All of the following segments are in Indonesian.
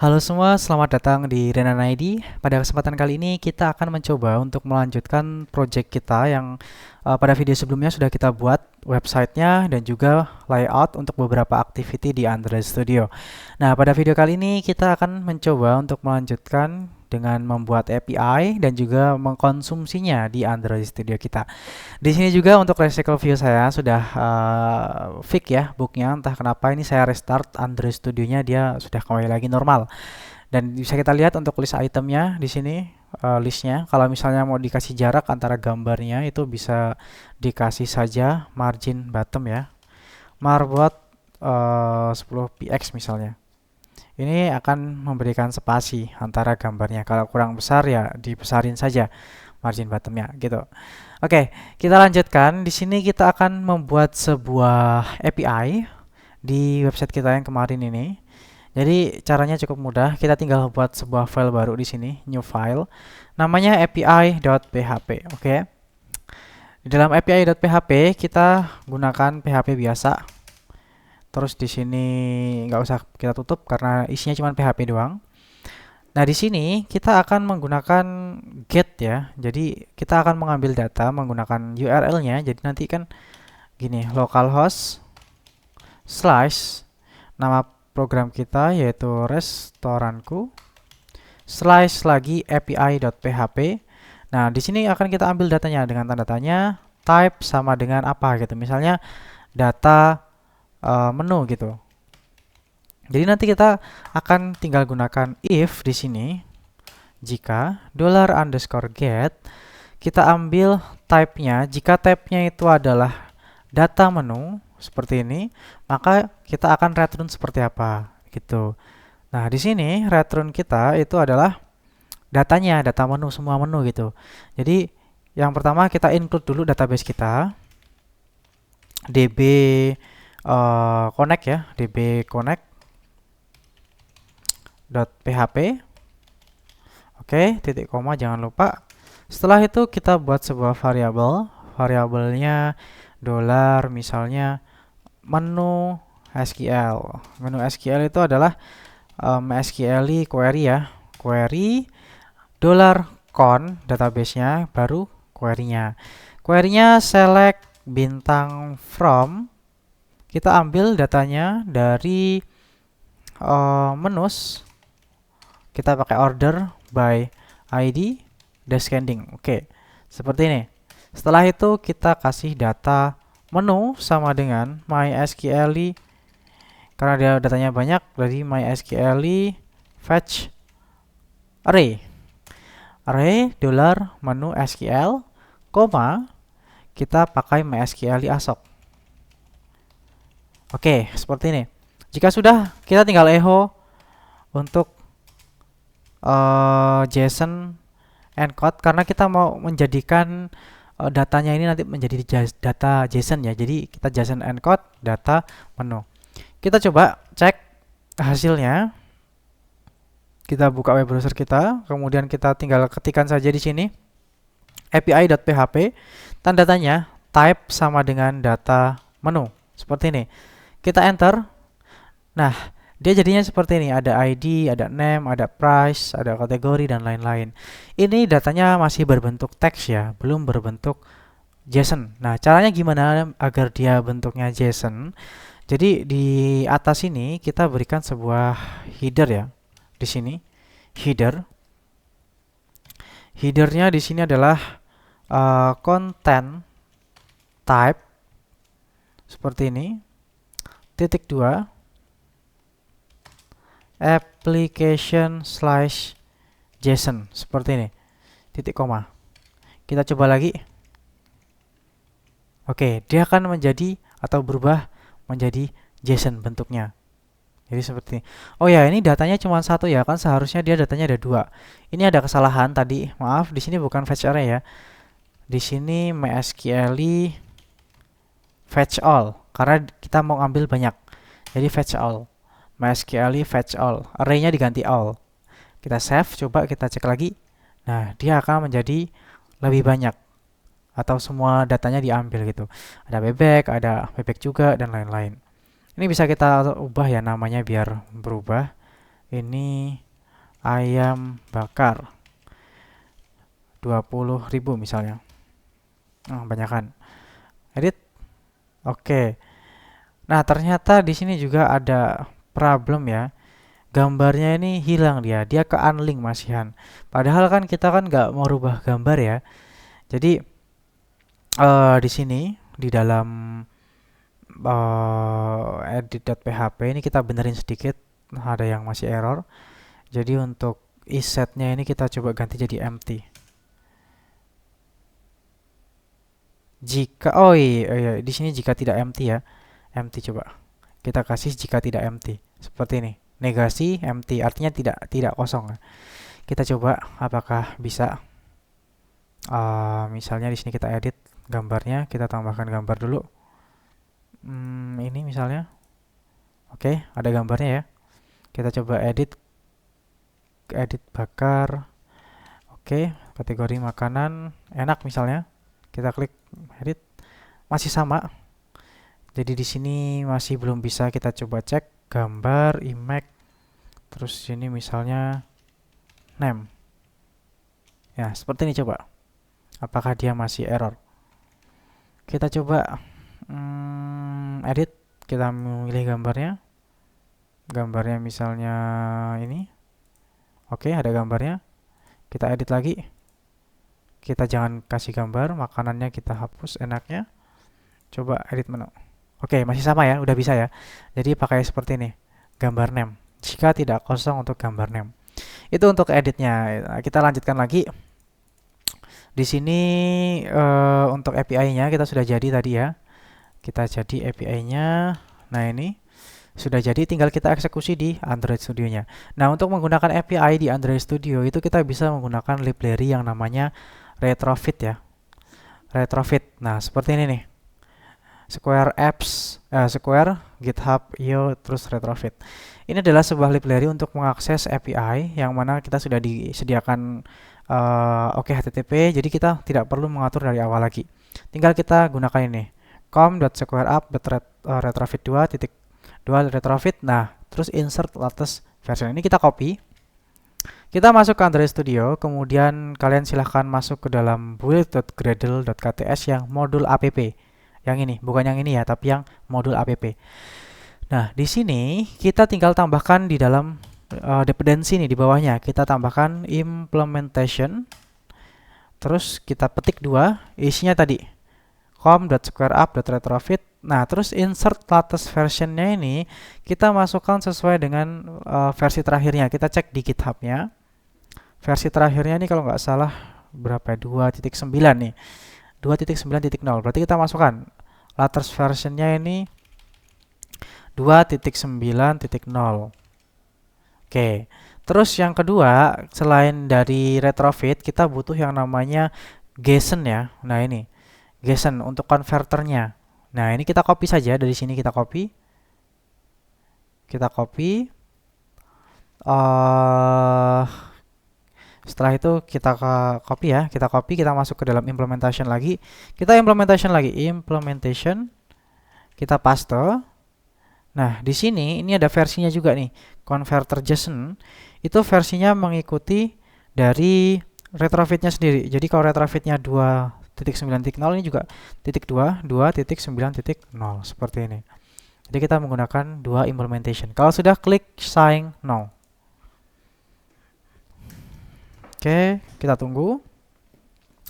Halo semua, selamat datang di Renan ID. Pada kesempatan kali ini kita akan mencoba untuk melanjutkan project kita yang pada video sebelumnya sudah kita buat websitenya dan juga layout untuk beberapa activity di Android Studio. Nah, pada video kali ini kita akan mencoba untuk melanjutkan dengan membuat API dan juga mengkonsumsinya di Android Studio kita. Di sini juga untuk Recycle View saya sudah fix ya booknya. Entah kenapa ini saya restart Android Studio-nya, dia sudah kembali lagi normal. Dan bisa kita lihat untuk list itemnya di sini, listnya. Kalau misalnya mau dikasih jarak antara gambarnya itu bisa dikasih saja margin bottom ya. Marbot 10 px misalnya. Ini akan memberikan spasi antara gambarnya. Kalau kurang besar ya dibesarin saja margin bottomnya gitu. Oke, kita lanjutkan. Di sini kita akan membuat sebuah API di website kita yang kemarin ini. Jadi caranya cukup mudah. Kita tinggal buat sebuah file baru di sini, new file. Namanya api.php. Oke. Di dalam api.php kita gunakan PHP biasa. Terus di sini nggak usah kita tutup karena isinya cuma PHP doang. Nah, di sini kita akan menggunakan get ya. Jadi kita akan mengambil data menggunakan URL-nya. Jadi nanti kan gini, localhost slash nama program kita yaitu restoranku slash lagi api.php. Nah, di sini akan kita ambil datanya dengan tanda tanya type sama dengan apa gitu. Misalnya data menu gitu. Jadi nanti kita akan tinggal gunakan if di sini jika $_get kita ambil type-nya. Jika type-nya itu adalah data menu seperti ini, maka kita akan return seperti apa gitu. Nah, di sini return kita itu adalah datanya, data menu, semua menu gitu. Jadi yang pertama kita include dulu database kita, db connect ya, db connect.php. Oke, titik koma jangan lupa. Setelah itu kita buat sebuah variabel. Variabelnya dolar misalnya menu SQL. Menu SQL itu adalah MySQL query ya. Query $con database-nya baru query-nya. Query-nya select bintang from. Kita ambil datanya dari menus. Kita pakai order by ID descending. Oke, seperti ini. Setelah itu kita kasih data menu sama dengan MySQL karena dia datanya banyak dari MySQL fetch array. Array $menu SQL, koma kita pakai MySQL ASOC. Oke, seperti ini. Jika sudah, kita tinggal echo untuk JSON encode karena kita mau menjadikan datanya ini nanti menjadi data JSON ya. Jadi kita JSON encode data menu. Kita coba cek hasilnya. Kita buka web browser kita, kemudian kita tinggal ketikkan saja di sini api.php, tanda tanya type sama dengan data menu. Seperti ini. Kita enter. Nah, dia jadinya seperti ini, ada ID, ada name, ada price, ada kategori, dan lain-lain. Ini datanya masih berbentuk teks ya, belum berbentuk JSON. Nah, caranya gimana agar dia bentuknya JSON? Jadi di atas ini kita berikan sebuah header ya. Di sini, header. Headernya di sini adalah content type, seperti ini. Titik 2. application/JSON seperti ini, titik koma. Kita coba lagi. Oke, dia akan menjadi atau berubah menjadi JSON bentuknya. Jadi seperti ini. Oh ya, ini datanya cuma satu ya, kan seharusnya dia datanya ada 2. Ini ada kesalahan tadi, maaf, di sini bukan fetch array ya. Di sini MySQL fetch all karena kita mau ambil banyak. Jadi fetch all. MySQL fetch all, array-nya diganti all. Kita save, coba kita cek lagi. Nah, dia akan menjadi lebih banyak atau semua datanya diambil gitu. Ada bebek juga dan lain-lain. Ini bisa kita ubah ya namanya biar berubah. Ini ayam bakar 20.000 misalnya. Banyakan. Edit. Oke. Nah, ternyata di sini juga ada problem ya. Gambarnya ini hilang dia ke unlink masihan. Padahal kan kita kan nggak mau rubah gambar ya. Jadi di sini di dalam edit.php ini kita benerin sedikit, ada yang masih error. Jadi untuk issetnya ini kita coba ganti jadi empty. Jika iya, di sini jika tidak empty ya. Empty coba. Kita kasih jika tidak empty. Seperti ini. Negasi empty artinya tidak kosong. Kita coba apakah bisa. Misalnya di sini kita edit gambarnya, kita tambahkan gambar dulu. Ini misalnya. Oke, ada gambarnya ya. Kita coba edit bakar. Oke, kategori makanan enak misalnya. Kita klik edit, masih sama. Jadi di sini masih belum bisa. Kita coba cek gambar, image, terus sini misalnya name. Ya, seperti ini coba. Apakah dia masih error? Kita coba edit, kita memilih gambarnya. Gambarnya misalnya ini. Oke, ada gambarnya. Kita edit lagi. Kita jangan kasih gambar, makanannya kita hapus enaknya. Coba edit menu. Oke, masih sama ya, udah bisa ya. Jadi pakai seperti ini, gambar name. Jika tidak kosong untuk gambar name. Itu untuk editnya. Kita lanjutkan lagi. Di sini untuk API-nya kita sudah jadi tadi ya. Kita jadi API-nya. Nah, ini sudah jadi, tinggal kita eksekusi di Android Studio-nya. Nah, untuk menggunakan API di Android Studio itu kita bisa menggunakan library yang namanya Retrofit ya. Retrofit. Nah, seperti ini nih. Square Apps, Square, GitHub, IO, terus Retrofit. Ini adalah sebuah library untuk mengakses API yang mana kita sudah disediakan HTTP, jadi kita tidak perlu mengatur dari awal lagi. Tinggal kita gunakan ini, com.squareup.retrofit2.2 retrofit. Nah, terus insert latest version. Ini kita copy. Kita masuk ke Android Studio, kemudian kalian silahkan masuk ke dalam build.gradle.kts yang modul app. Yang ini, bukan yang ini ya, tapi yang modul app. Nah, di sini kita tinggal tambahkan di dalam dependency nih di bawahnya. Kita tambahkan implementation. Terus kita petik 2, isinya tadi com.squareup.retrofit. Nah, terus insert latest versionnya ini kita masukkan sesuai dengan versi terakhirnya. Kita cek di GitHub-nya. Versi terakhirnya ini kalau nggak salah berapa ya? 2.9 nih. 2.9.0. Berarti kita masukkan latest versionnya ini 2.9.0. Oke. Terus yang kedua, selain dari retrofit, kita butuh yang namanya JSON ya. Nah, ini JSON untuk konverternya. Nah, ini kita copy saja dari sini, kita copy. Kita copy. Setelah itu kita copy ya, kita masuk ke dalam implementation lagi. Kita implementation, kita paste. Nah, di sini ini ada versinya juga nih, converter JSON. Itu versinya mengikuti dari retrofitnya sendiri. Jadi kalau retrofitnya 2.9.0 ini juga .2, 2.9.0 seperti ini. Jadi kita menggunakan dua implementation. Kalau sudah klik sign now. Oke, kita tunggu.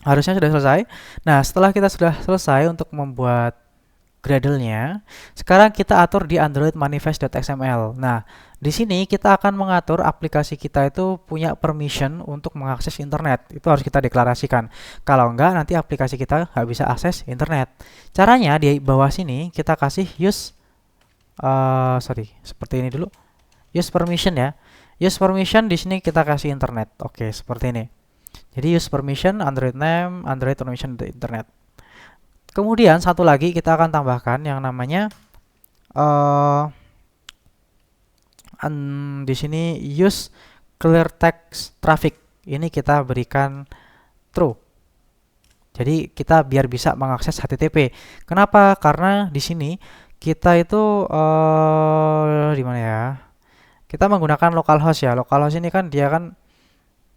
Harusnya sudah selesai. Nah, setelah kita sudah selesai untuk membuat Gradle-nya, sekarang kita atur di Android manifest.xml. Nah, di sini kita akan mengatur aplikasi kita itu punya permission untuk mengakses internet. Itu harus kita deklarasikan. Kalau enggak, nanti aplikasi kita nggak bisa akses internet. Caranya di bawah sini kita kasih use, seperti ini dulu. Use permission ya. Use permission di sini kita kasih internet. Oke, seperti ini. Jadi use permission Android name, Android permission internet. Kemudian satu lagi kita akan tambahkan yang namanya di sini use clear text traffic. Ini kita berikan true. Jadi kita biar bisa mengakses HTTP. Kenapa? Karena di sini kita itu di mana ya? Kita menggunakan localhost ya. Localhost ini kan dia kan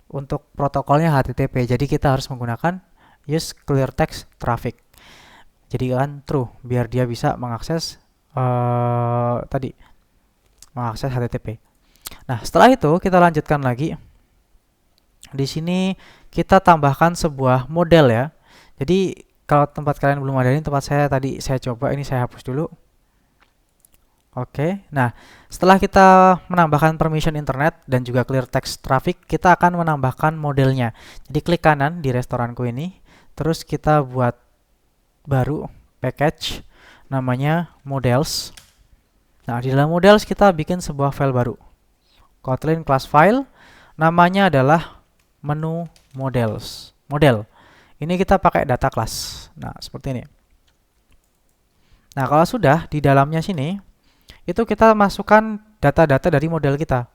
untuk protokolnya HTTP. Jadi kita harus menggunakan use clear text traffic. Jadi kan true biar dia bisa mengakses mengakses HTTP. Nah, setelah itu kita lanjutkan lagi. Di sini kita tambahkan sebuah model ya. Jadi kalau tempat kalian belum ada, ini tempat saya tadi saya coba, ini saya hapus dulu. Oke, nah setelah kita menambahkan permission internet dan juga clear text traffic, kita akan menambahkan modelnya. Jadi klik kanan di restoranku ini, terus kita buat baru package namanya models. Nah, di dalam models kita bikin sebuah file baru, Kotlin class file, namanya adalah menu models. Model. Ini kita pakai data class. Nah, seperti ini. Nah, kalau sudah di dalamnya sini, itu kita masukkan data-data dari model kita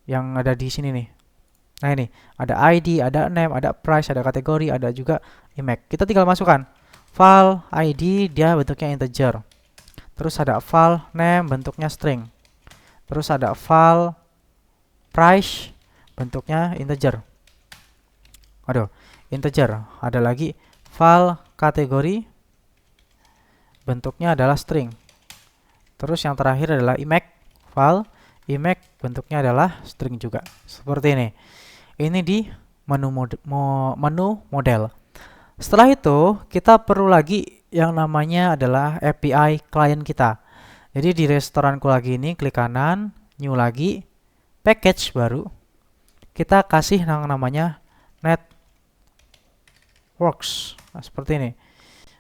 yang ada di sini nih. Nah, ini ada ID, ada name, ada price, ada kategori, ada juga image. Kita tinggal masukkan file ID, dia bentuknya integer. Terus ada file name, bentuknya string. Terus ada file price, bentuknya integer. Aduh, integer. Ada lagi file kategori, bentuknya adalah string. Terus yang terakhir adalah image, file image, bentuknya adalah string juga. Seperti ini. Ini di menu model. Setelah itu, kita perlu lagi yang namanya adalah API client kita. Jadi di restoranku lagi ini, klik kanan, new lagi, package baru. Kita kasih yang namanya networks. Nah, seperti ini.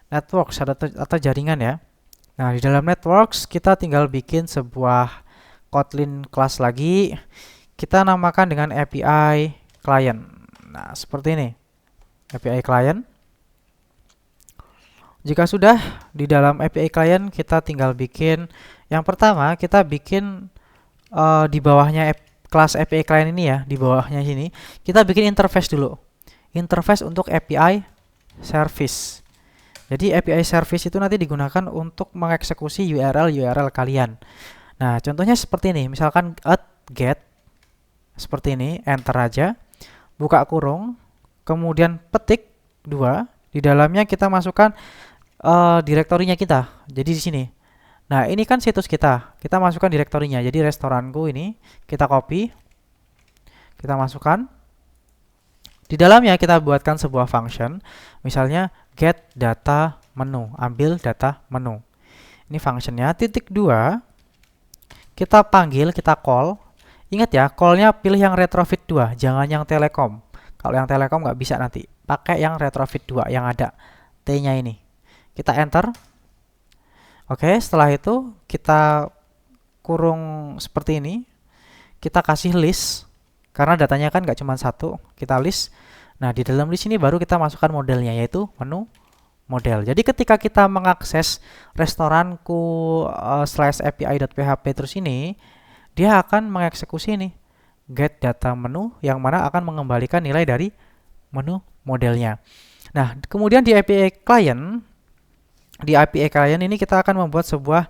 Networks atau jaringan ya. Nah, di dalam networks kita tinggal bikin sebuah Kotlin class lagi. Kita namakan dengan API client. Nah, seperti ini. API client. Jika sudah di dalam API client, kita tinggal bikin yang pertama, kita bikin di bawahnya kelas API client ini ya, di bawahnya sini, kita bikin interface dulu. Interface untuk API service. Jadi API service itu nanti digunakan untuk mengeksekusi URL kalian. Nah, contohnya seperti ini. Misalkan get seperti ini, enter aja, buka kurung, kemudian petik 2, di dalamnya kita masukkan direktorinya kita. Jadi di sini. Nah, ini kan situs kita. Kita masukkan direktorinya. Jadi restoranku ini kita copy, kita masukkan. Di dalamnya kita buatkan sebuah function, misalnya get data menu, ambil data menu. Ini functionnya. Titik 2, kita panggil, kita call. Ingat ya, callnya pilih yang retrofit 2, jangan yang telekom. Kalau yang telekom nggak bisa nanti. Pakai yang retrofit 2, yang ada T-nya ini. Kita enter. Oke, setelah itu kita kurung seperti ini. Kita kasih list. Karena datanya kan nggak cuma satu, kita list. Nah, di dalam list ini baru kita masukkan modelnya, yaitu menu model. Jadi ketika kita mengakses restoranku /api.php terus ini, dia akan mengeksekusi ini get data menu yang mana akan mengembalikan nilai dari menu modelnya. Nah, kemudian di API client, ini kita akan membuat sebuah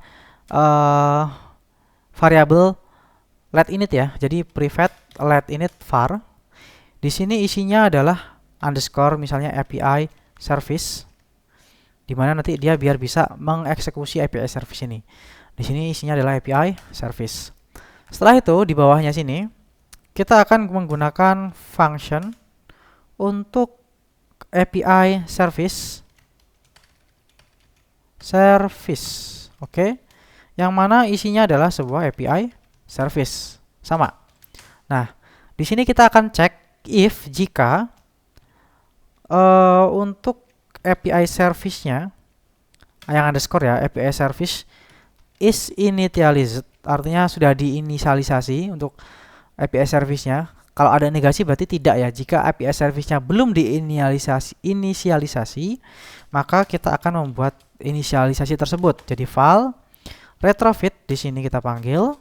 variabel let init ya. Jadi private let init var. Di sini isinya adalah underscore misalnya API service, di mana nanti dia biar bisa mengeksekusi API service ini. Di sini isinya adalah API service. Setelah itu di bawahnya sini kita akan menggunakan function untuk API service. Oke. Yang mana isinya adalah sebuah API service. Sama. Nah, di sini kita akan cek if jika untuk API service-nya yang underscore ya, API service is initialized, artinya sudah diinisialisasi untuk API service-nya. Kalau ada negasi berarti tidak ya. Jika API service-nya belum diinisialisasi, maka kita akan membuat inisialisasi tersebut. Jadi file retrofit di sini kita panggil,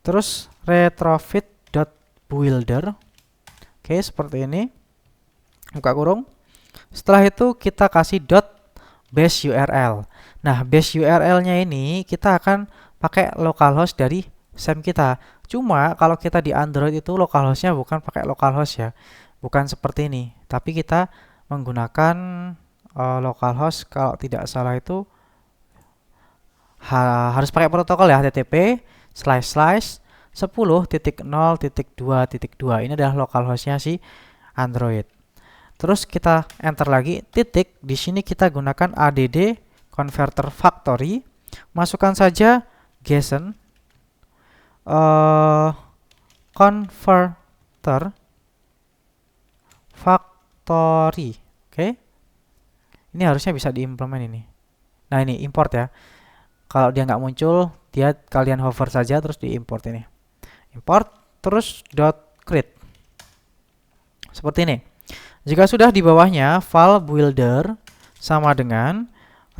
terus retrofit.builder. Oke, seperti ini. Buka kurung. Setelah itu kita kasih base URL. Nah, base URL-nya ini kita akan pakai localhost dari same kita. Cuma kalau kita di Android itu localhost-nya bukan pakai localhost ya, bukan seperti ini. Tapi kita menggunakan localhost kalau tidak salah itu harus pakai protokol ya, http://10.0.2.2. Ini adalah localhost-nya si Android. Terus kita enter lagi titik. Di sini kita gunakan add converter factory. Masukkan saja JSON converter factory. Oke. Ini harusnya bisa diimplement ini. Nah, ini import ya. Kalau dia nggak muncul, kalian hover saja terus diimport ini. Import terus .create. Seperti ini. Jika sudah di bawahnya file builder sama dengan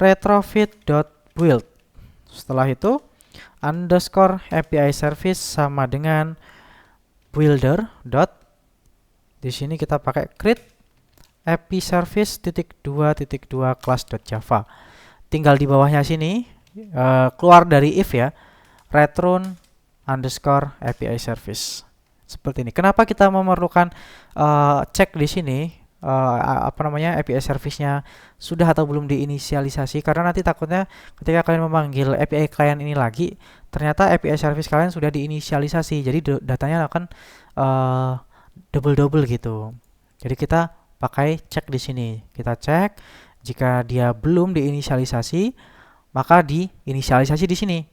retrofit.build. Setelah itu underscore API service sama dengan builder. Di sini kita pakai create API service .2.2 class.java. Tinggal di bawahnya sini keluar dari if ya, return underscore API service. Seperti ini. Kenapa kita memerlukan cek di sini API service-nya sudah atau belum diinisialisasi? Karena nanti takutnya ketika kalian memanggil API klien ini lagi, ternyata API service kalian sudah diinisialisasi. Jadi datanya akan double gitu. Jadi kita pakai cek di sini. Kita cek jika dia belum diinisialisasi, maka diinisialisasi di sini.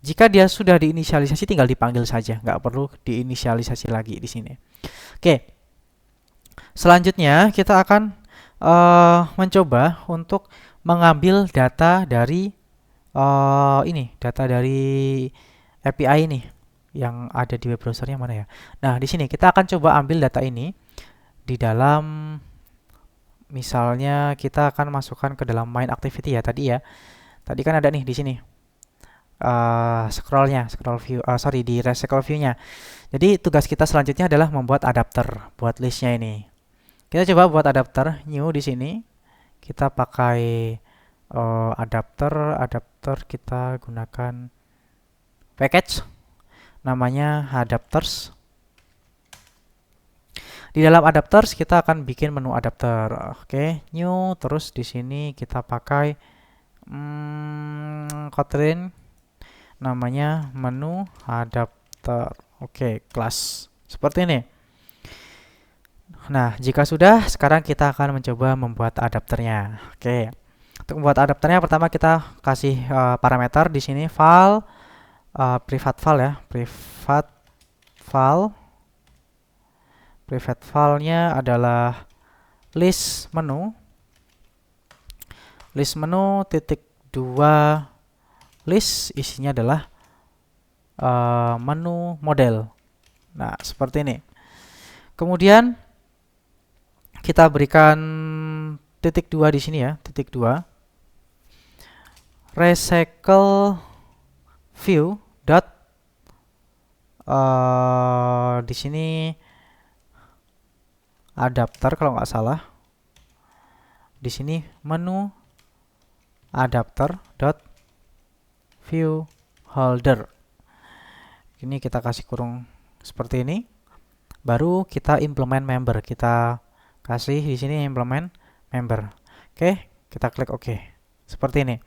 Jika dia sudah diinisialisasi, tinggal dipanggil saja, nggak perlu diinisialisasi lagi di sini. Oke, selanjutnya kita akan mencoba untuk mengambil data dari data dari API ini yang ada di web browsernya mana ya. Nah, di sini kita akan coba ambil data ini di dalam, misalnya kita akan masukkan ke dalam main activity ya tadi ya. Tadi kan ada nih di sini. Scroll view, di recycle view-nya. Jadi tugas kita selanjutnya adalah membuat adapter buat listnya ini. Kita coba buat adapter new di sini. Kita pakai adapter kita gunakan package namanya adapters. Di dalam adapters kita akan bikin menu adapter. Oke, new, terus di sini kita pakai Kotlin namanya menu adapter. Oke, kelas seperti ini. Nah, jika sudah, sekarang kita akan mencoba membuat adapternya. Oke, untuk membuat adapternya pertama kita kasih parameter di sini file, private file ya, private filenya adalah list menu .2 list, isinya adalah menu model. Nah, seperti ini. Kemudian kita berikan .2 di sini ya, .2 recycle view di sini adapter kalau nggak salah. Di sini menu adapter view holder. Ini kita kasih kurung seperti ini. Baru kita implement member. Kita kasih di sini implement member. Oke, kita klik OK. Seperti ini.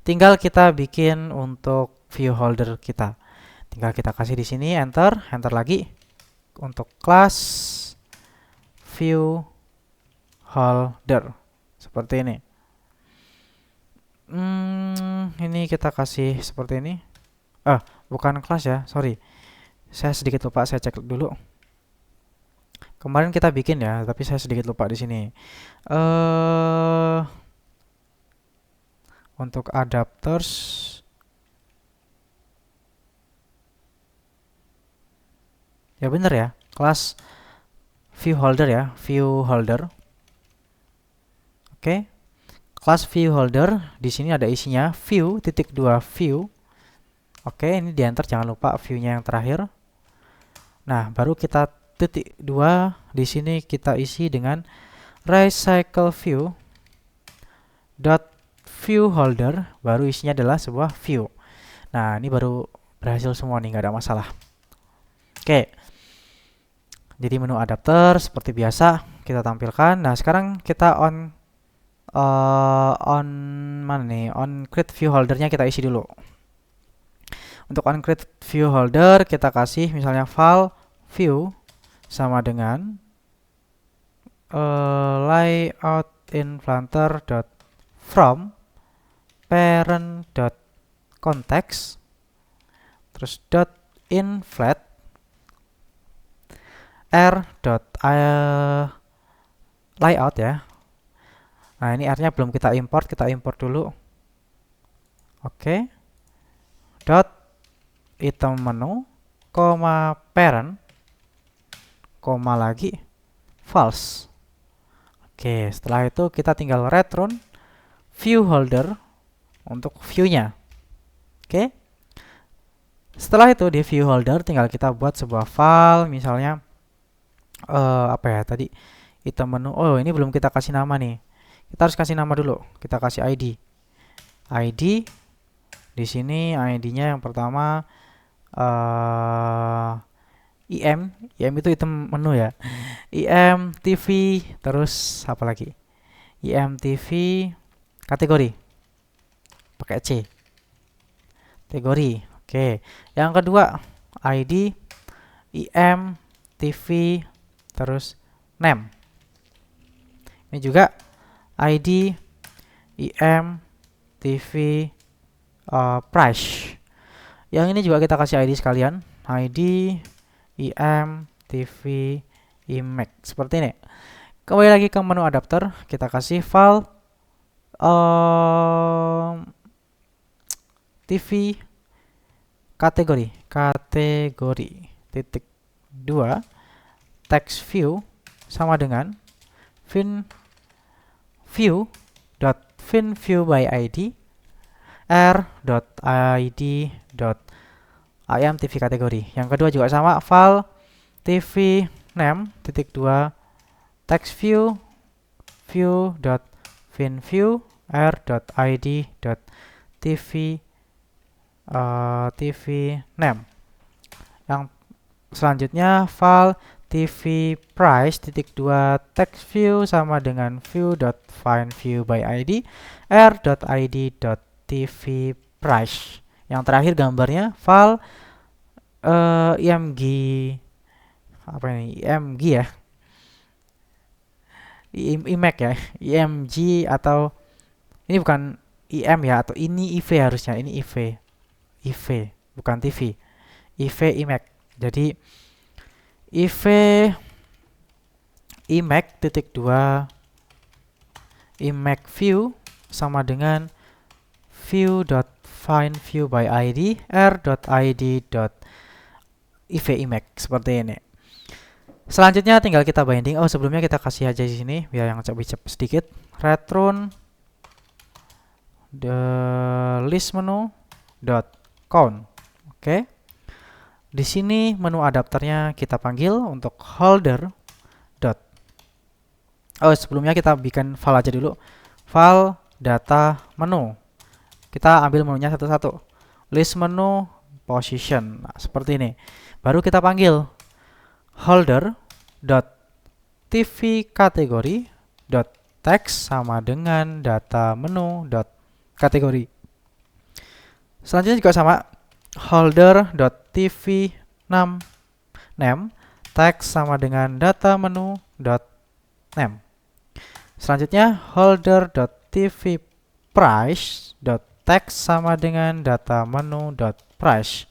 Tinggal kita bikin untuk view holder kita. Tinggal kita kasih di sini enter lagi untuk class view holder. Seperti ini. Ini kita kasih seperti ini. Bukan kelas ya, sorry. Saya sedikit lupa, saya cek dulu. Kemarin kita bikin ya, tapi saya sedikit lupa di sini. Untuk adapters, ya bener ya, kelas view holder ya, view holder. Oke. Class view holder di sini ada isinya view .2 view. Oke, ini di enter, jangan lupa view-nya yang terakhir. Nah, baru kita .2 di sini kita isi dengan recycle view .view holder, baru isinya adalah sebuah view. Nah, ini baru berhasil semua nih, nggak ada masalah. Oke, jadi menu adapter seperti biasa kita tampilkan. Nah, sekarang kita on mana nih? On create view holdernya kita isi dulu. Untuk on create view holder kita kasih misalnya file view sama dengan layout in Flutter from parent.context terus in flat layout ya. Nah, ini R-nya belum kita import dulu. Oke. Dot item menu, parent, lagi false. Oke, setelah itu kita tinggal return view holder untuk view-nya. Oke. Setelah itu di view holder tinggal kita buat sebuah file, misalnya apa ya tadi, item menu. Oh, ini belum kita kasih nama nih. Kita harus kasih nama dulu. Kita kasih ID. ID di sini ID-nya yang pertama IM itu item menu ya. IM TV terus apa lagi? IM TV kategori. Pakai C. Kategori. Oke. Yang kedua ID IM TV terus name. Ini juga ID IM TV price. Yang ini juga kita kasih ID sekalian, ID IM TV IMAX seperti ini. Kembali lagi ke menu adapter, kita kasih file TV kategori titik 2 text view sama dengan view by ID r.id.imtv kategori. Yang kedua juga sama, file tv name titik 2 text view view.finView r.id.tv tv name. Yang selanjutnya file tv price titik 2 text view sama dengan view.findView by ID r.id.tv price. Yang terakhir gambarnya file img apa ini, img ya, imag ya, img atau ini bukan im ya, atau ini iv harusnya, ini iv bukan tv, iv imag. Jadi iv imag titik 2 imag view sama dengan view.findView by ID r.id.ivimag seperti ini. Selanjutnya tinggal kita binding. Oh, sebelumnya kita kasih aja di sini biar yang cepet sedikit. Return the list menu .count. Oke. Di sini menu adapternya kita panggil untuk holder. Oh, sebelumnya kita bikin file aja dulu. File data menu. Kita ambil menunya satu-satu. List menu position. Nah, seperti ini. Baru kita panggil holder.tv kategori .text sama dengan data menu .kategori. Selanjutnya juga sama, holder.tv name text sama dengan data menu .name. Selanjutnya holder.tv price text sama dengan data menu .price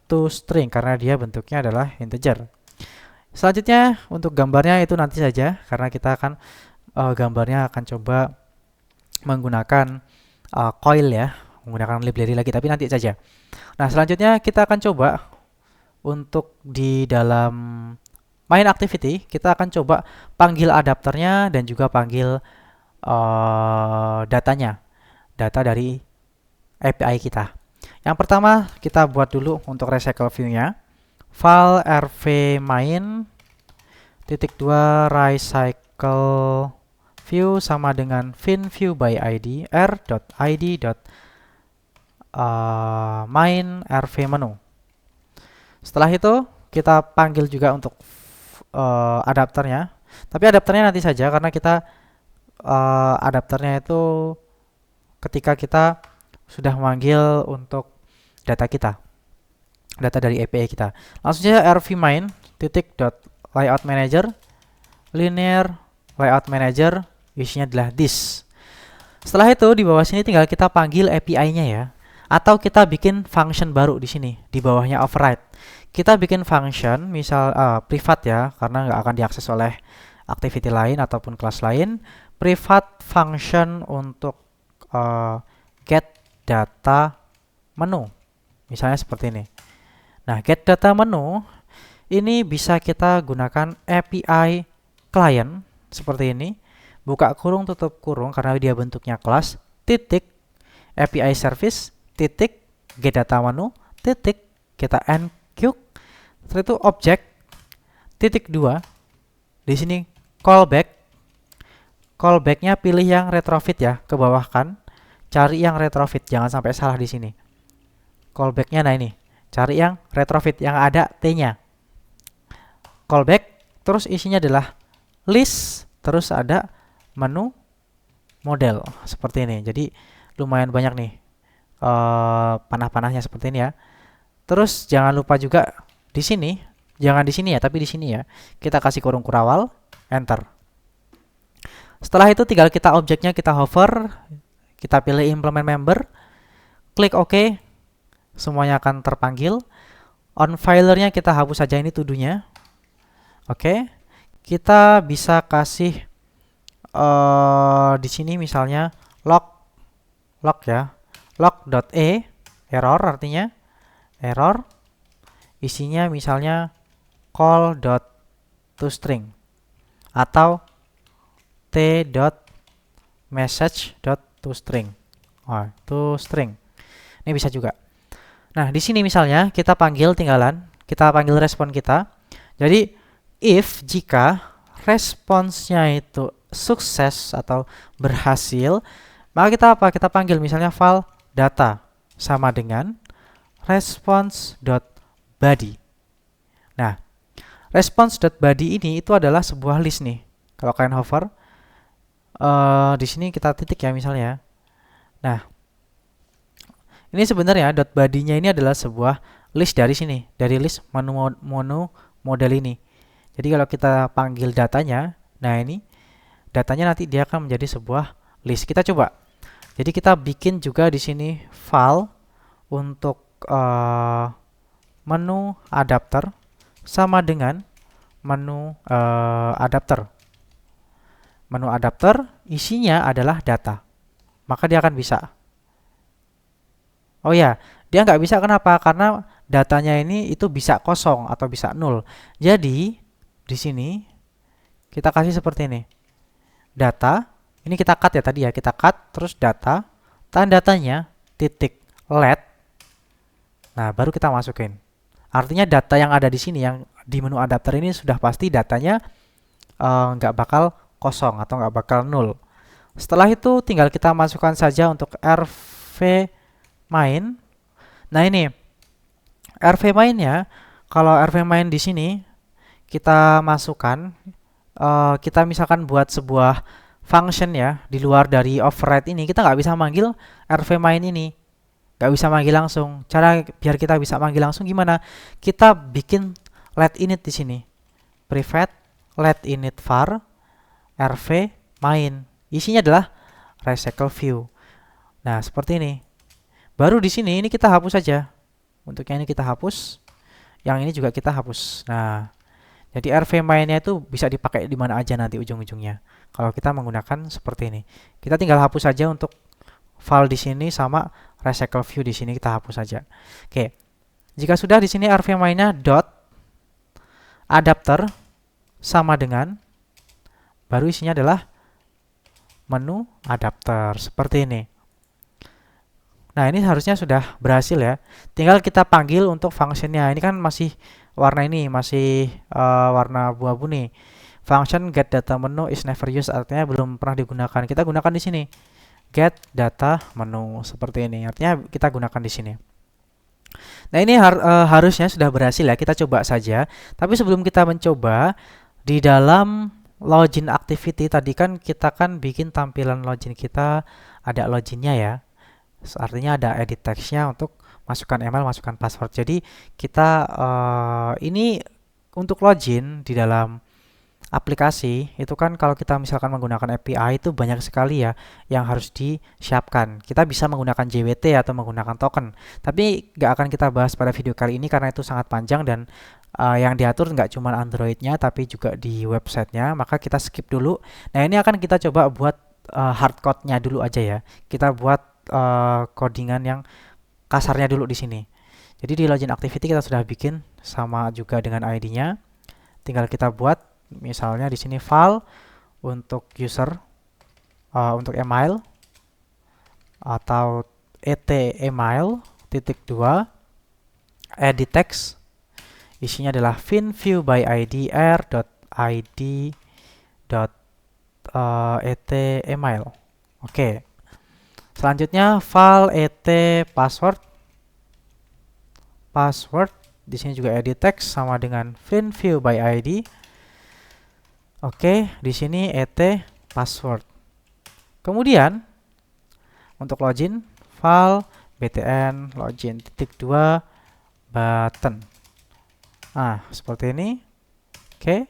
.toString karena dia bentuknya adalah integer. Selanjutnya untuk gambarnya itu nanti saja karena kita akan gambarnya akan coba menggunakan coil ya, menggunakan library lagi, tapi nanti saja. Nah, selanjutnya kita akan coba untuk di dalam main activity kita akan coba panggil adapternya dan juga panggil datanya, data dari API kita. Yang pertama kita buat dulu untuk recycle view-nya. File rv main titik 2 recycle view sama dengan finView by ID r.id. main rv menu. Setelah itu kita panggil juga untuk adapternya. Tapi adapternya nanti saja karena kita adapternya itu ketika kita sudah memanggil untuk data kita, data dari API kita. Langsung saja rv main titik dot layout manager linear layout manager, isinya adalah this. Setelah itu di bawah sini tinggal kita panggil API-nya ya, atau kita bikin function baru di sini di bawahnya override. Kita bikin function misal privat ya, karena nggak akan diakses oleh activity lain ataupun kelas lain. Privat function untuk get data menu, misalnya seperti ini. Nah, get data menu ini bisa kita gunakan API client seperti ini, buka kurung tutup kurung karena dia bentuknya kelas, titik API service, titik get data menu, titik kita enqueue, setelah itu object, titik 2, di sini callback, callbacknya pilih yang retrofit ya, ke bawah kan, cari yang retrofit, jangan sampai salah di sini. Callbacknya nah ini, cari yang retrofit yang ada T-nya. Callback, terus isinya adalah list, terus ada menu model seperti ini. Jadi lumayan banyak nih panah-panahnya seperti ini ya. Terus jangan lupa juga di sini, jangan di sini ya, tapi di sini ya. Kita kasih kurung kurawal, enter. Setelah itu tinggal kita objeknya kita hover, kita pilih implement member, klik OK, semuanya akan terpanggil. On filernya kita hapus saja ini to-do-nya. Oke, kita bisa kasih di sini misalnya log ya, log.e error, artinya error, isinya misalnya call.toString atau t.message.toString. toString. Ini bisa juga. Nah, di sini misalnya kita panggil kita panggil respon kita. Jadi jika responsnya itu sukses atau berhasil, maka kita kita panggil misalnya file data sama dengan response.body. Nah, response.body ini itu adalah sebuah list nih. Kalau kalian hover di sini kita titik ya misalnya. Nah, ini sebenarnya .body-nya ini adalah sebuah list dari sini, dari list menu model ini. Jadi kalau kita panggil datanya, nah ini datanya nanti dia akan menjadi sebuah list. Kita coba. Jadi kita bikin juga di sini file untuk menu adapter sama dengan menu adapter. Menu adapter isinya adalah data. Maka dia akan bisa. Oh ya, dia nggak bisa kenapa? Karena datanya ini itu bisa kosong atau bisa nol. Jadi di sini kita kasih seperti ini. Data, ini kita cut ya tadi ya, kita cut terus data, datanya titik let. Nah, baru kita masukin. Artinya data yang ada di sini yang di menu adapter ini sudah pasti datanya nggak bakal kosong atau nggak bakal nol. Setelah itu tinggal kita masukkan saja untuk rv main. Nah, ini rv mainnya, kalau rv main di sini kita masukkan, kita misalkan buat sebuah function ya di luar dari override ini, kita nggak bisa manggil rv main ini, nggak bisa manggil langsung. Cara biar kita bisa manggil langsung gimana? Kita bikin let init di sini, private let init var rv main, isinya adalah recycle view. Nah, seperti ini. Baru di sini ini kita hapus saja. Untuk yang ini kita hapus, yang ini juga kita hapus. Nah, jadi rv mainnya itu bisa dipakai di mana aja nanti ujung-ujungnya. Kalau kita menggunakan seperti ini, kita tinggal hapus saja untuk file di sini sama recycle view di sini kita hapus saja. Oke, jika sudah di sini rv mainnya dot adapter sama dengan, baru isinya adalah menu adapter seperti ini. Nah, ini harusnya sudah berhasil ya. Tinggal kita panggil untuk functionnya. Ini kan masih warna ini, masih warna abu-abu nih. Function get data menu is never used, artinya belum pernah digunakan. Kita gunakan di sini. get data menu seperti ini. Artinya kita gunakan di sini. Nah, ini harusnya sudah berhasil ya. Kita coba saja. Tapi sebelum kita mencoba, di dalam login activity tadi kan kita kan bikin tampilan login kita ada loginnya ya. Artinya ada edit text-nya untuk masukkan email, masukkan password. Jadi kita ini untuk login di dalam aplikasi itu kan kalau kita misalkan menggunakan API itu banyak sekali ya yang harus disiapkan. Kita bisa menggunakan JWT atau menggunakan token, tapi nggak akan kita bahas pada video kali ini karena itu sangat panjang dan yang diatur nggak cuma Android-nya tapi juga di websitenya, maka kita skip dulu. Nah, ini akan kita coba buat hardcode-nya dulu aja ya. Kita buat codingan yang kasarnya dulu di sini. Jadi di login activity kita sudah bikin sama juga dengan ID-nya. Tinggal kita buat misalnya di sini file untuk user untuk email atau email .2 edit text, isinya adalah finview by id email. Oke. Selanjutnya file password di sini juga edit text sama dengan finview by id. Oke, di sini password. Kemudian untuk login file btn login .2 button. Nah, seperti ini. Oke.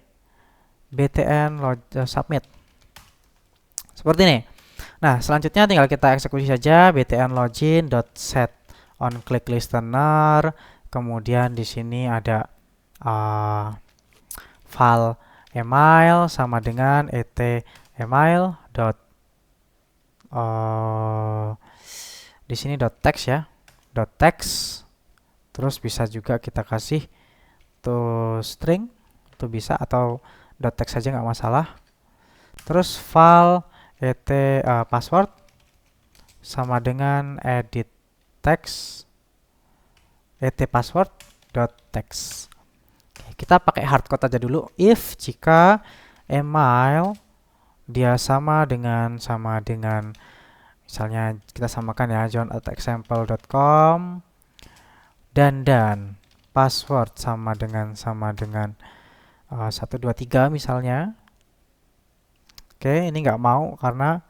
btn submit. Seperti ini. Nah, selanjutnya tinggal kita eksekusi saja btn login.set on click listener. Kemudian di sini ada file email sama dengan email di sini .text ya, .text. Terus bisa juga kita kasih string itu bisa, atau .text saja nggak masalah. Terus file password sama dengan edit text password.text. Kita pakai hardcode aja dulu. If jika email dia sama dengan misalnya kita samakan ya john@example.com dan password sama dengan 123 misalnya. Oke, ini nggak mau karena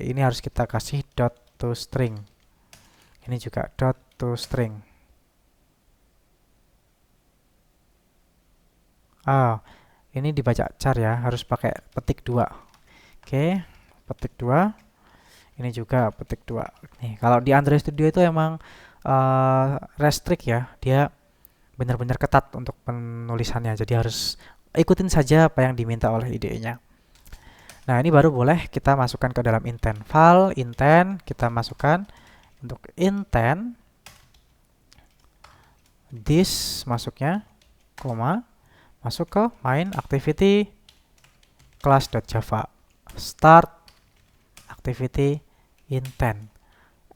ini harus kita kasih .toString. Ini juga .toString. Ini dibaca char ya, harus pakai petik 2. Oke, petik 2. Ini juga petik 2. Nih, kalau di Android Studio itu emang restrict ya, dia benar-benar ketat untuk penulisannya. Jadi harus ikutin saja apa yang diminta oleh IDE-nya. Nah, ini baru boleh kita masukkan ke dalam intent. File intent kita masukkan. Untuk intent this masuknya koma masuk ke main activity class.java start activity intent.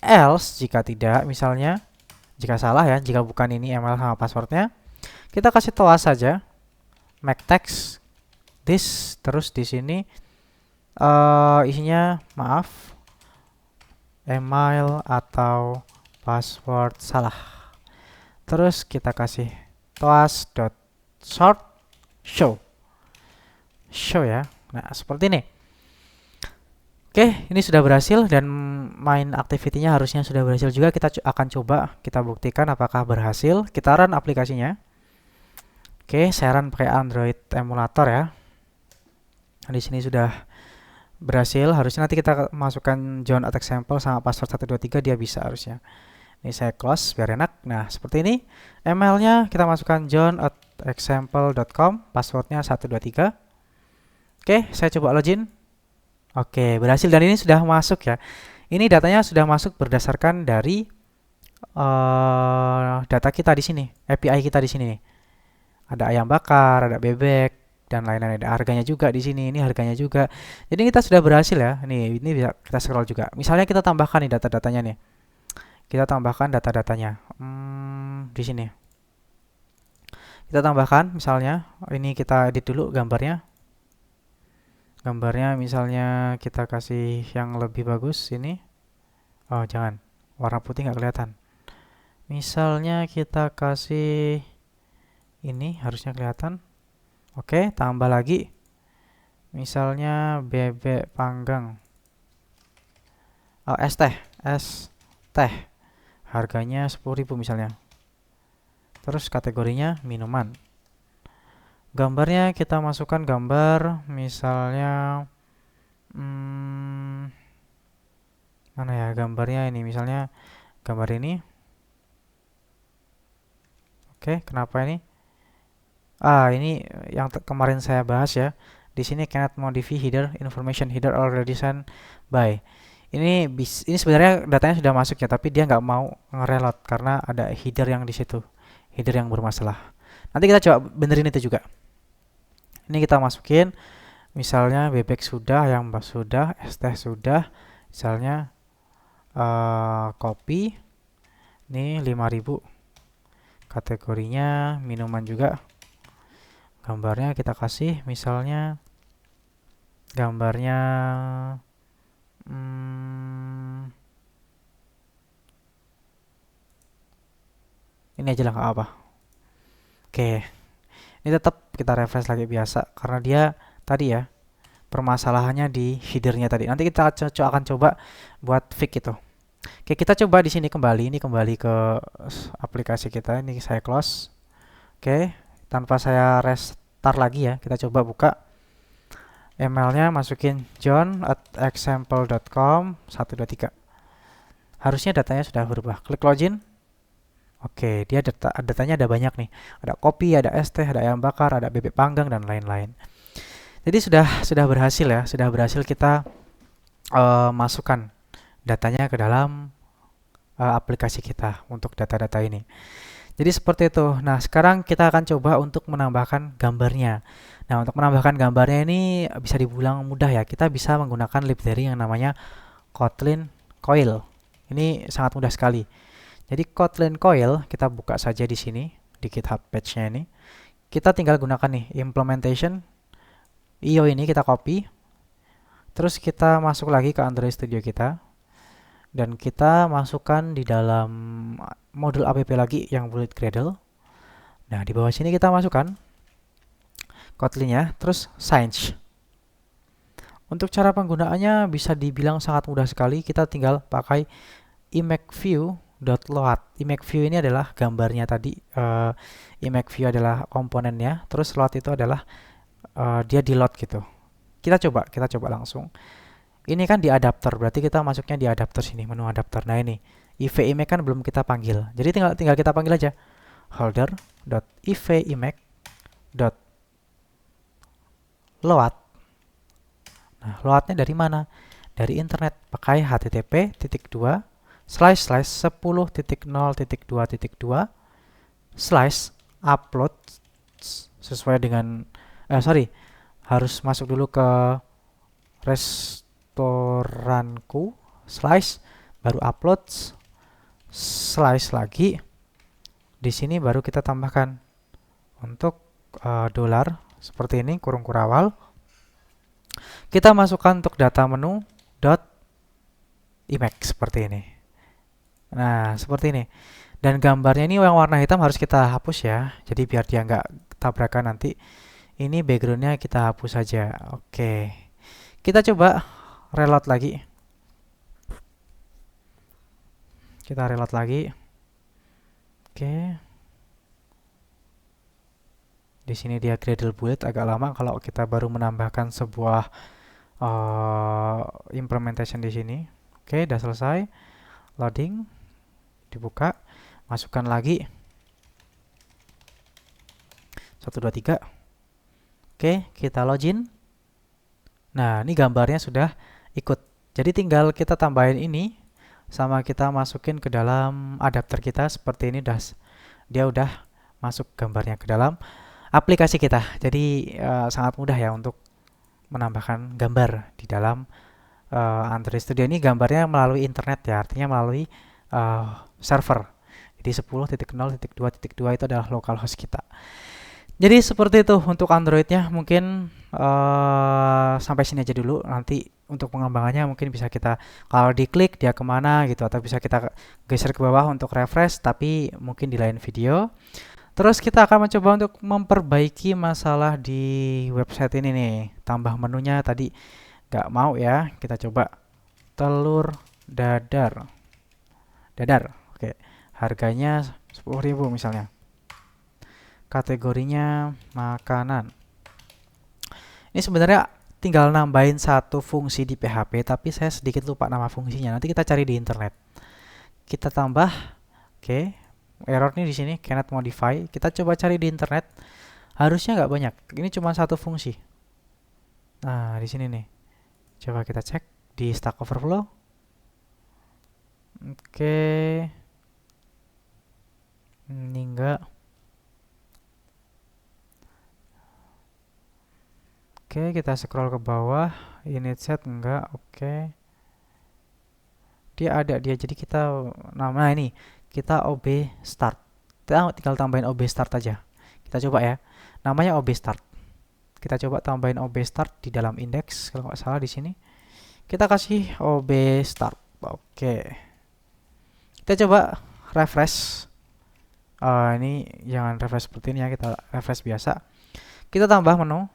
Else jika tidak, misalnya jika salah ya, jika bukan ini email sama passwordnya, kita kasih toas saja make text this, terus di sini isinya maaf email atau password salah. Terus kita kasih toas.sort show ya. Nah, seperti ini. Oke, ini sudah berhasil dan main activity-nya harusnya sudah berhasil juga. Kita akan coba, kita buktikan apakah berhasil. Kita run aplikasinya. Oke, saya run pakai Android emulator ya. Di sini sudah berhasil. Harusnya nanti kita masukkan john@example sama password 123, dia bisa harusnya. Ini saya close biar enak. Nah, seperti ini. Emailnya kita masukkan john@example.com, passwordnya 123. Oke, saya coba login. Oke, berhasil dan ini sudah masuk ya. Ini datanya sudah masuk berdasarkan dari data kita di sini, API kita di sini nih. Ada ayam bakar, ada bebek dan lain-lain, ada harganya juga di sini. Ini harganya juga. Jadi kita sudah berhasil ya. Ini bisa kita scroll juga. Misalnya kita tambahkan nih data-datanya nih. Kita tambahkan data-datanya di sini. Kita tambahkan misalnya ini kita edit dulu gambarnya. Gambarnya misalnya kita kasih yang lebih bagus ini. Oh, jangan. Warna putih nggak kelihatan. Misalnya kita kasih ini, harusnya kelihatan. Oke, tambah lagi. Misalnya bebek panggang. Oh, es teh. Es teh. Harganya 10.000 misalnya. Terus kategorinya minuman. Gambarnya kita masukkan gambar misalnya mana ya gambarnya ini, misalnya gambar ini. Oke, kenapa ini? Ini yang kemarin saya bahas ya. Di sini cannot modify header information, header already sent by. Ini sebenarnya datanya sudah masuk ya, tapi dia nggak mau ngereload karena ada header yang di situ, header yang bermasalah. Nanti kita coba benerin itu juga. Ini kita masukin, misalnya bebek sudah, ayam sudah, es teh sudah, misalnya kopi, ini 5.000. Kategorinya minuman juga. Gambarnya kita kasih misalnya gambarnya ini aja lah, nggak apa. Oke, ini tetap kita refresh lagi biasa karena dia tadi ya permasalahannya di headernya tadi. Nanti kita akan coba buat fix itu. Oke, kita coba di sini kembali. Ini kembali ke aplikasi kita. Ini saya close. Oke, tanpa saya restart lagi ya. Kita coba buka emailnya, masukin john@example.com 123. Harusnya datanya sudah berubah. Klik login. Oke, dia datanya ada banyak nih. Ada kopi, ada es teh, ada ayam bakar, ada bebek panggang dan lain-lain. Jadi sudah berhasil ya. Sudah berhasil kita masukkan datanya ke dalam aplikasi kita untuk data-data ini. Jadi seperti itu. Nah, sekarang kita akan coba untuk menambahkan gambarnya. Nah, untuk menambahkan gambarnya ini bisa dibilang mudah ya. Kita bisa menggunakan library yang namanya Kotlin Coil. Ini sangat mudah sekali. Jadi Kotlin Coil kita buka saja di sini di GitHub page-nya ini. Kita tinggal gunakan nih implementation IO ini, kita copy. Terus kita masuk lagi ke Android Studio kita. Dan kita masukkan di dalam modul app lagi yang Bullet Gradle. Nah, di bawah sini kita masukkan Kotlin-nya, terus Science. Untuk cara penggunaannya bisa dibilang sangat mudah sekali. Kita tinggal pakai imageview.load. Imageview ini adalah gambarnya tadi. Imageview adalah komponennya. Terus load itu adalah dia di load gitu. Kita coba langsung. Ini kan di adapter, berarti kita masuknya di adapter sini, menu adapter. Nah ini, ivimag kan belum kita panggil. Jadi tinggal kita panggil aja. Holder.ivimag.load. Nah, loadnya dari mana? Dari internet, pakai http://10.0.2.2/upload sesuai dengan harus masuk dulu ke restoranku baru upload lagi. Di sini baru kita tambahkan untuk dolar seperti ini, kurung kurawal. Kita masukkan untuk data menu .image seperti ini. Nah, seperti ini. Dan gambarnya ini yang warna hitam harus kita hapus ya. Jadi biar dia nggak tabrakan nanti. Ini backgroundnya kita hapus saja. Oke. Kita coba reload lagi. Kita reload lagi. Oke. Di sini dia Gradle Bullet agak lama kalau kita baru menambahkan sebuah implementation di sini. Oke, udah selesai. Loading. Dibuka. Masukkan lagi. 1, 2, 3. Oke, kita login. Nah, ini gambarnya sudah ikut. Jadi tinggal kita tambahin ini sama kita masukin ke dalam adapter kita seperti ini. Dia udah masuk gambarnya ke dalam aplikasi kita. Jadi sangat mudah ya untuk menambahkan gambar di dalam Android Studio. Ini gambarnya melalui internet ya, artinya melalui server. Jadi 10.0.2.2 itu adalah localhost kita. Jadi seperti itu untuk Androidnya. Mungkin sampai sini aja dulu. Nanti untuk pengembangannya mungkin bisa kita, kalau diklik dia kemana gitu, atau bisa kita geser ke bawah untuk refresh, tapi mungkin di lain video. Terus kita akan mencoba untuk memperbaiki masalah di website ini nih. Tambah menunya tadi nggak mau ya. Kita coba telur dadar. Dadar. Oke. Harganya 10.000 misalnya. Kategorinya makanan. Ini sebenarnya tinggal nambahin satu fungsi di PHP, tapi saya sedikit lupa nama fungsinya. Nanti kita cari di internet. Kita tambah, oke, error nih di sini, cannot modify. Kita coba cari di internet. Harusnya nggak banyak. Ini cuma satu fungsi. Nah, di sini nih. Coba kita cek di Stack Overflow. Oke, ini enggak. Oke, kita scroll ke bawah. Init set enggak. Oke. Dia ada dia. Jadi kita nah ini kita OB start. Kita tinggal tambahin OB start aja. Kita coba ya. Namanya OB start. Kita coba tambahin OB start di dalam index kalau nggak salah di sini. Kita kasih OB start. Oke. Kita coba refresh. Ini jangan refresh seperti ini ya, kita refresh biasa. Kita tambah menu.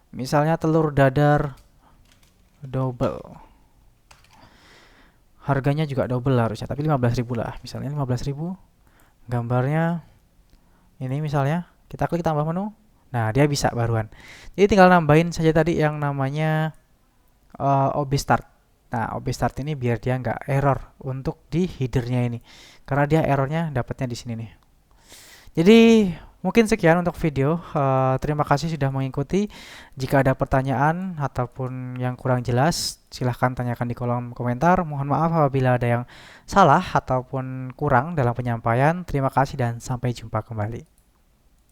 Misalnya telur dadar double. Harganya juga double harusnya, tapi 15.000 lah. Misalnya 15.000. Gambarnya ini misalnya, kita klik tambah menu. Nah, dia bisa baruan. Jadi tinggal nambahin saja tadi yang namanya OB start. Nah, OB start ini biar dia nggak error untuk di headernya ini. Karena dia errornya dapatnya di sini nih. Jadi mungkin sekian untuk video. Terima kasih sudah mengikuti. Jika ada pertanyaan ataupun yang kurang jelas, silahkan tanyakan di kolom komentar. Mohon maaf apabila ada yang salah ataupun kurang dalam penyampaian. Terima kasih dan sampai jumpa kembali.